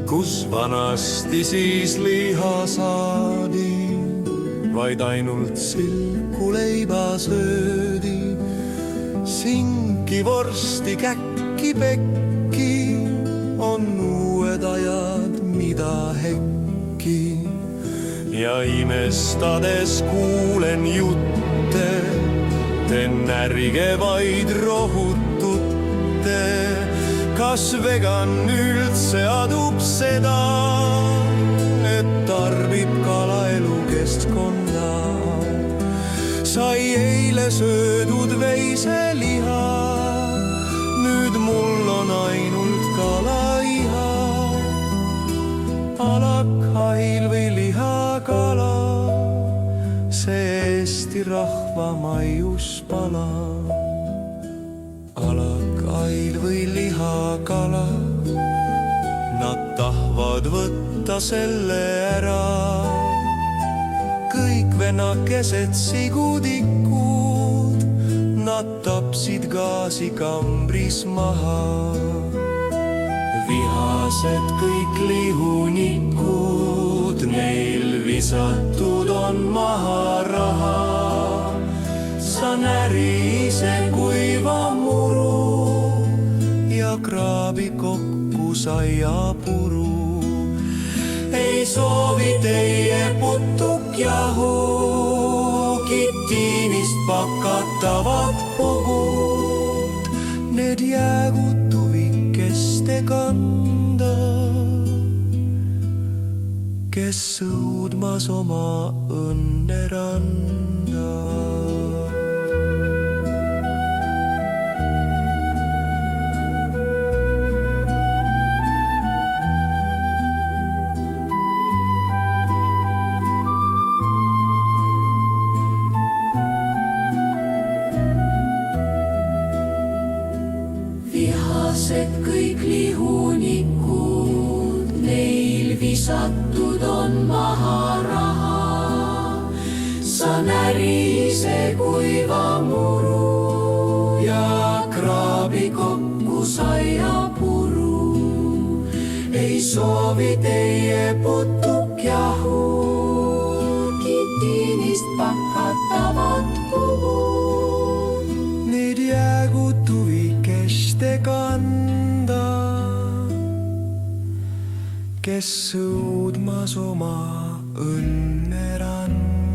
kus vanasti siis liha saadi, vaid ainult silku leiba söödi. Sinki, vorsti, käkki, pekki on uued ajad, mida hekki. Ja imestades kuulen jutte, te närige vaid rohutute. Kas vegan üldse adub seda, et tarbib kala elukeskkonda? Sai eile söödud veiseliha, nüüd mul on ainult kalaiha. Alakail või lihakala, see Eesti rahva maiuspala. Alakail või lihakala, nad tahvad võtta selle ära. Kõik venakesed sigudikud, nad tapsid gaasikambris maha. Vihased kõik lihunikud, neil visatud on maha raha. Sa närise kuiva muru ja kraabi kokku saiapuru. Ei soovi teie putukjahu, kitiinist pakatavad pugud. Need jäägu tuvikeste kanda, kes sõudmas oma õnne randa. Vihased kõik lihunikud, neil visatud on maha raha. Sa närise kuiva muru ja kraabi kokku saiapuru. Ei soovi teie putukjahu, kitiinist pakatavad pugud. Need jäägu tuvikeste kanda, kes sõudmas oma õnne randa.